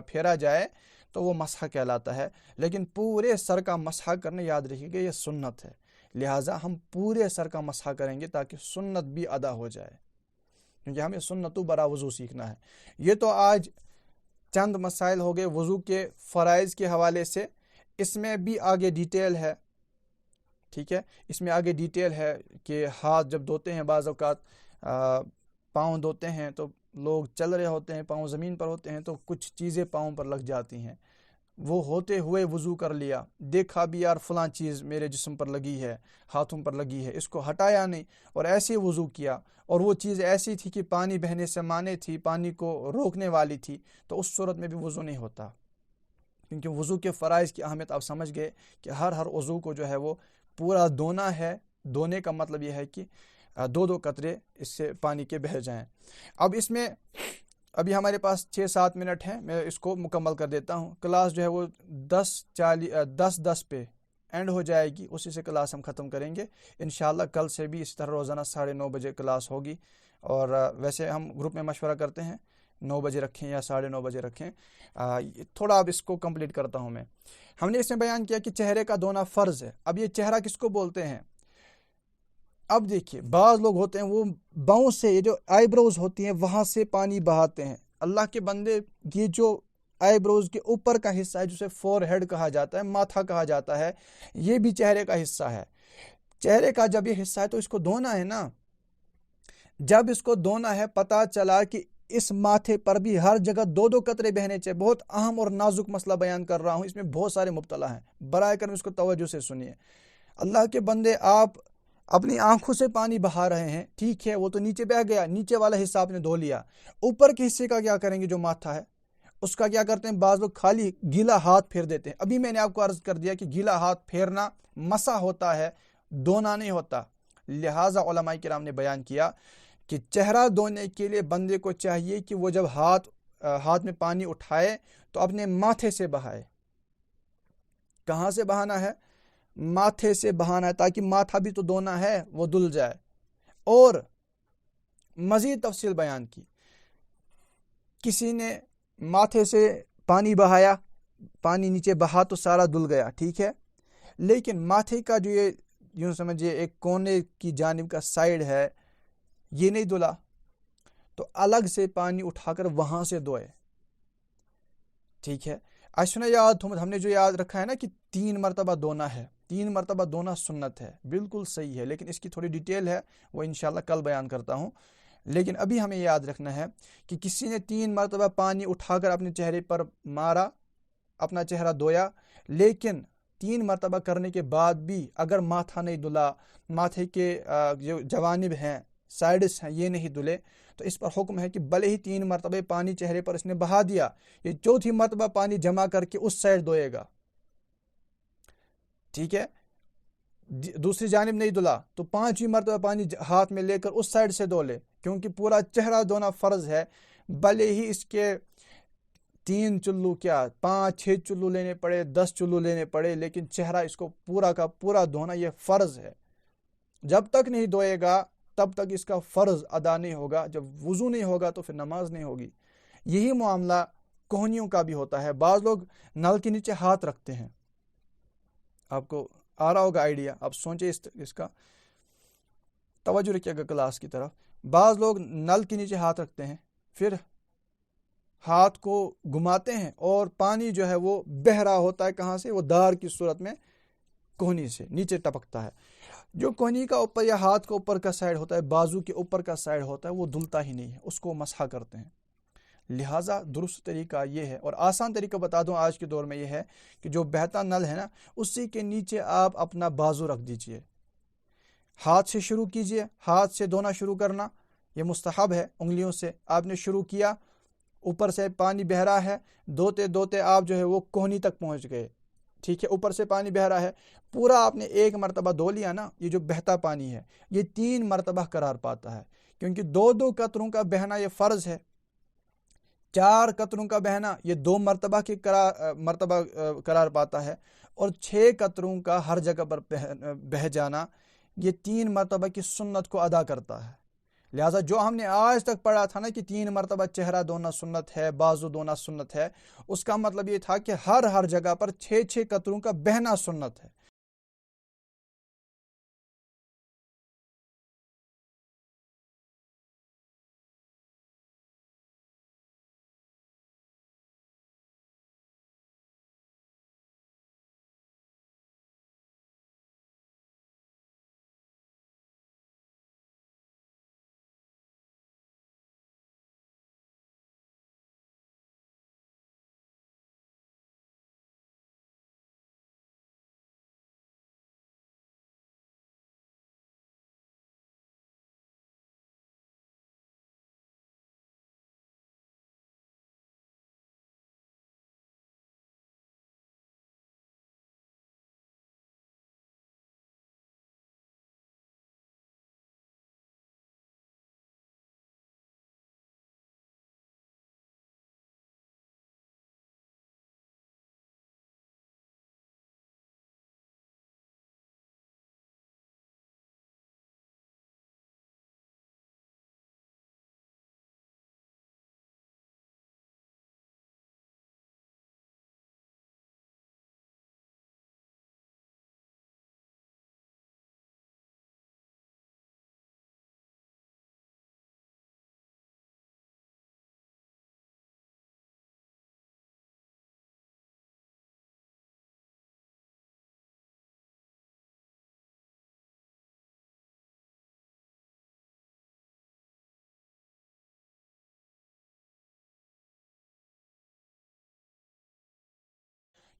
پھیرا جائے تو وہ مسح کہلاتا ہے۔ لیکن پورے سر کا مسح کرنا یاد رکھیے گا یہ سنت ہے، لہٰذا ہم پورے سر کا مسح کریں گے تاکہ سنت بھی ادا ہو جائے، کیونکہ ہمیں سنتو برا وضو سیکھنا ہے۔ یہ تو آج چند مسائل ہو گئے وضو کے فرائض کے حوالے سے، اس میں بھی آگے ڈیٹیل ہے، ٹھیک ہے، اس میں آگے ڈیٹیل ہے کہ ہاتھ جب دھوتے ہیں، بعض اوقات پاؤں دھوتے ہیں تو لوگ چل رہے ہوتے ہیں، پاؤں زمین پر ہوتے ہیں تو کچھ چیزیں پاؤں پر لگ جاتی ہیں، وہ ہوتے ہوئے وضو کر لیا، دیکھا بھی یار فلاں چیز میرے جسم پر لگی ہے، ہاتھوں پر لگی ہے، اس کو ہٹایا نہیں اور ایسے وضو کیا، اور وہ چیز ایسی تھی کہ پانی بہنے سے مانے تھی، پانی کو روکنے والی تھی، تو اس صورت میں بھی وضو نہیں ہوتا، کیونکہ وضو کے فرائض کی اہمیت آپ سمجھ گئے کہ ہر وضو کو جو ہے وہ پورا دھونا ہے۔ دھونے کا مطلب یہ ہے کہ 2 قطرے اس سے پانی کے بہہ جائیں۔ اب اس میں ابھی ہمارے پاس 6-7 منٹ ہیں، میں اس کو مکمل کر دیتا ہوں۔ کلاس جو ہے وہ 10:10 پہ اینڈ ہو جائے گی، اسی سے کلاس ہم ختم کریں گے انشاءاللہ۔ کل سے بھی اس طرح روزانہ 9:30 بجے کلاس ہوگی، اور ویسے ہم گروپ میں مشورہ کرتے ہیں 9 بجے رکھیں یا 9:30 بجے رکھیں۔ تھوڑا اب اس کو کمپلیٹ کرتا ہوں میں۔ ہم نے اس میں بیان کیا کہ چہرے کا دھونا فرض ہے۔ اب یہ چہرہ کس کو بولتے ہیں؟ اب دیکھیے بعض لوگ ہوتے ہیں وہ باؤں سے، یہ جو آئی بروز ہوتی ہیں وہاں سے پانی بہاتے ہیں۔ اللہ کے بندے، یہ جو آئی بروز کے اوپر کا حصہ ہے جسے فور ہیڈ کہا جاتا ہے، ماتھا کہا جاتا ہے، یہ بھی چہرے کا حصہ ہے۔ چہرے کا جب یہ حصہ ہے تو اس کو دھونا ہے نا۔ جب اس کو دھونا ہے، پتہ چلا کہ اس ماتھے پر بھی ہر جگہ 2 قطرے بہنے چاہیے۔ بہت اہم اور نازک مسئلہ بیان کر رہا ہوں، اس میں بہت سارے مبتلا ہیں، برائے کرم اس کو توجہ سے سنیے۔ اللہ کے بندے، آپ اپنی آنکھوں سے پانی بہا رہے ہیں، ٹھیک ہے، وہ تو نیچے بہ گیا، نیچے والا حصہ آپ نے دھو لیا، اوپر کے حصے کا کیا کریں گے؟ جو ماتھا ہے اس کا کیا کرتے ہیں؟ بعض لوگ خالی گیلا ہاتھ پھیر دیتے ہیں۔ ابھی میں نے آپ کو عرض کر دیا کہ گیلا ہاتھ پھیرنا مسح ہوتا ہے، دھونا نہیں ہوتا۔ لہٰذا علماء کرام نے بیان کیا کہ چہرہ دھونے کے لیے بندے کو چاہیے کہ وہ جب ہاتھ میں پانی اٹھائے تو اپنے ماتھے سے بہائے۔ کہاں سے بہانا ہے؟ ماتھے سے بہانا ہے، تاکہ ماتھا بھی تو دھونا ہے، وہ دھل جائے۔ اور مزید تفصیل بیان کی، کسی نے ماتھے سے پانی بہایا، پانی نیچے بہا تو سارا دھل گیا، ٹھیک ہے، لیکن ماتھے کا جو یہ یوں سمجھے ایک کونے کی جانب کا سائیڈ ہے، یہ نہیں دھلا، تو الگ سے پانی اٹھا کر وہاں سے دھوئے، ٹھیک ہے۔ اشنا یاد ہم نے جو یاد رکھا ہے نا کہ 3 مرتبہ دھونا ہے، 3 مرتبہ دھونا سنت ہے، بالکل صحیح ہے، لیکن اس کی تھوڑی ڈیٹیل ہے، وہ انشاءاللہ کل بیان کرتا ہوں۔ لیکن ابھی ہمیں یاد رکھنا ہے کہ کسی نے 3 مرتبہ پانی اٹھا کر اپنے چہرے پر مارا، اپنا چہرہ دھویا، لیکن 3 مرتبہ کرنے کے بعد بھی اگر ماتھا نہیں دھلا، ماتھے کے جو جوانب ہیں، سائڈس ہیں، یہ نہیں دھلے، تو اس پر حکم ہے کہ بھلے ہی 3 مرتبہ پانی چہرے پر اس نے بہا دیا، یہ 4تھی مرتبہ پانی جمع کر کے اس سائڈ دھوئے گا، ٹھیک ہے، دوسری جانب نہیں دھلا تو 5ویں مرتبہ پانی ہاتھ میں لے کر اس سائڈ سے دھو لے، کیونکہ پورا چہرہ دھونا فرض ہے، بھلے ہی اس کے 3 چلو کیا 5-6 چلو لینے پڑے، 10 چلو لینے پڑے، لیکن چہرہ اس کو پورا کا پورا دھونا یہ فرض ہے۔ جب تک نہیں دھوئے گا تب تک اس کا فرض ادا نہیں ہوگا، جب وضو نہیں ہوگا تو پھر نماز نہیں ہوگی۔ یہی معاملہ کوہنیوں کا بھی ہوتا ہے، بعض لوگ نل کے نیچے ہاتھ رکھتے ہیں، آپ کو آ رہا ہوگا آئیڈیا، آپ سوچیں اس کا، توجہ رکھیے گا کلاس کی طرف۔ بعض لوگ نل کے نیچے ہاتھ رکھتے ہیں، پھر ہاتھ کو گھماتے ہیں اور پانی جو ہے وہ بہہ رہا ہوتا ہے، کہاں سے؟ وہ دار کی صورت میں کوہنی سے نیچے ٹپکتا ہے۔ جو کوہنی کا اوپر یا ہاتھ کا اوپر کا سائڈ ہوتا ہے، بازو کے اوپر کا سائڈ ہوتا ہے، وہ دھلتا ہی نہیں ہے، اس کو مسح کرتے ہیں۔ لہٰذا درست طریقہ یہ ہے، اور آسان طریقہ بتا دوں آج کے دور میں، یہ ہے کہ جو بہتا نل ہے نا، اسی کے نیچے آپ اپنا بازو رکھ دیجئے، ہاتھ سے شروع کیجئے، ہاتھ سے دھونا شروع کرنا، یہ مستحب ہے، انگلیوں سے آپ نے شروع کیا، اوپر سے پانی بہ رہا ہے، دھوتے دھوتے آپ جو ہے وہ کوہنی تک پہنچ گئے، ٹھیک ہے، اوپر سے پانی بہ رہا ہے، پورا آپ نے 1 مرتبہ دھو لیا نا، یہ جو بہتا پانی ہے یہ 3 مرتبہ قرار پاتا ہے، کیونکہ 2 قطروں کا بہنا یہ فرض ہے، 4 قطروں کا بہنا یہ 2 مرتبہ کی مرتبہ قرار پاتا ہے، اور 6 قطروں کا ہر جگہ پر بہہ جانا یہ 3 مرتبہ کی سنت کو ادا کرتا ہے۔ لہٰذا جو ہم نے آج تک پڑھا تھا نا کہ 3 مرتبہ چہرہ دھونا سنت ہے، بازو دھونا سنت ہے، اس کا مطلب یہ تھا کہ ہر جگہ پر 6 قطروں کا بہنا سنت ہے۔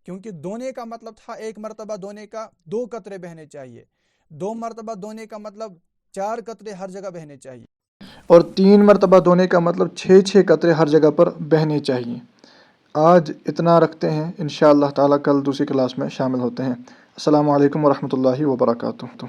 کیونکہ دھونے کا مطلب تھا 1 مرتبہ دھونے کا 2 قطرے بہنے چاہیے، 2 مرتبہ دھونے کا مطلب 4 قطرے ہر جگہ بہنے چاہیے، اور 3 مرتبہ دھونے کا مطلب 6 قطرے ہر جگہ پر بہنے چاہیے۔ آج اتنا رکھتے ہیں، انشاءاللہ تعالیٰ کل دوسری کلاس میں شامل ہوتے ہیں۔ السلام علیکم ورحمۃ اللہ وبرکاتہ۔